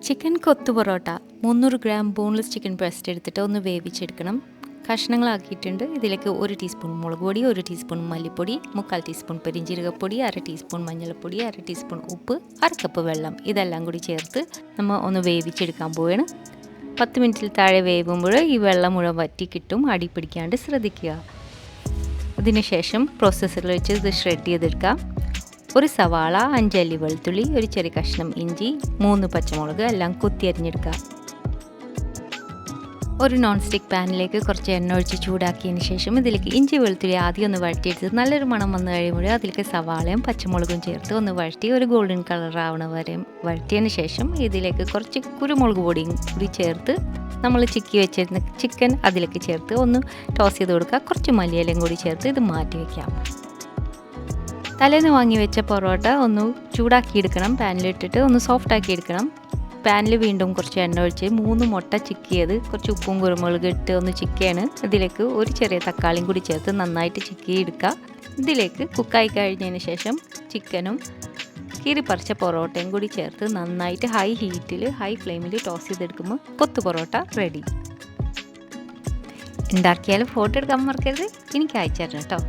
Chicken കൊത്തു parotta 300 gram boneless chicken breast എടുത്തിട്ട് ഒന്ന് വേവിച്ചെടുക്കണം. കഷ്ണങ്ങളാക്കിയിട്ടുണ്ട്. ഇതിലേക്ക് 1 ടീസ്പൂൺ മുളക് പൊടി, 1 ടീസ്പൂൺ മല്ലിപ്പൊടി, 1/4 ടീസ്പൂൺ പെരിഞ്ജീരകപ്പൊടി, 1/2 ടീസ്പൂൺ മഞ്ഞൾപ്പൊടി, 1/2 ടീസ്പൂൺ ഉപ്പ്, 1 കപ്പ് വെള്ളം ഇതെല്ലാം കൂടി ചേർത്ത് നമ്മൾ ഒന്ന് വേവിച്ചെടുക്കാൻ പോവുകയാണ്. 10 മിനിറ്റിൽ താഴെ വേവുമ്പോൾ ഈ വെള്ളം മുഴുവൻ വറ്റി കിട്ടും. അടി പിടിക്കാണ്ട് ശ്രദ്ധിക്കുക. അതിനുശേഷം പ്രോസസ്സറിൽ വെച്ച് ഇത് ഷ്രെഡ് ചെയ്തെടുക്കാം. 1 സവാള, 5 അല്ലി വെളുത്തുള്ളി, 1 ചെറിയ കഷ്ണം ഇഞ്ചി, 3 പച്ചമുളക് എല്ലാം കൊത്തി അരിഞ്ഞെടുക്കുക. ഒരു നോൺ സ്റ്റിക്ക് പാനിലേക്ക് കുറച്ച് എണ്ണ ഒഴിച്ച് ചൂടാക്കിയതിന് ശേഷം ഇതിലേക്ക് ഇഞ്ചി വെളുത്തുള്ളി ആദ്യം ഒന്ന് വഴറ്റിയെടുത്ത് നല്ലൊരു മണം വന്നു കഴിയുമ്പോൾ അതിലേക്ക് സവാളയും പച്ചമുളകും ചേർത്ത് ഒന്ന് വഴറ്റി ഒരു ഗോൾഡൻ കളർ ആവണ വരെ വഴറ്റിയതിന് ശേഷം ഇതിലേക്ക് കുറച്ച് കുരുമുളക് പൊടിയും കൂടി ചേർത്ത് നമ്മൾ ചിക്കി വെച്ചിരുന്ന ചിക്കൻ അതിലേക്ക് ചേർത്ത് ഒന്ന് ടോസ് ചെയ്ത് കൊടുക്കുക. കുറച്ച് മല്ലിയിലയും കൂടി ചേർത്ത് ഇത് മാറ്റി വയ്ക്കാം. തലേന്ന് വാങ്ങി വെച്ച പൊറോട്ട ഒന്ന് ചൂടാക്കിയെടുക്കണം. പാനിലിട്ടിട്ട് ഒന്ന് സോഫ്റ്റാക്കി എടുക്കണം. പാനിൽ വീണ്ടും കുറച്ച് എണ്ണ ഒഴിച്ച് 3 മുട്ട ചിക്കിയത് കുറച്ച് ഉപ്പും കുരുമുളക് ഇട്ട് ഒന്ന് ചിക്കിയാണ്. ഇതിലേക്ക് ഒരു ചെറിയ തക്കാളിയും കൂടി ചേർത്ത് നന്നായിട്ട് ചിക്കി എടുക്കുക. ഇതിലേക്ക് കുക്കായി കഴിഞ്ഞതിന് ശേഷം ചിക്കനും കീറിപ്പറിച്ച പൊറോട്ടയും കൂടി ചേർത്ത് നന്നായിട്ട് ഹൈ ഫ്ലെയിമിൽ ടോസ് ചെയ്തെടുക്കുമ്പോൾ കൊത്തു പൊറോട്ട റെഡി. ഉണ്ടാക്കിയാൽ ഫോട്ടോ എടുക്കാൻ മറക്കരുത്. എനിക്ക് അയച്ചു തരണം കേട്ടോ.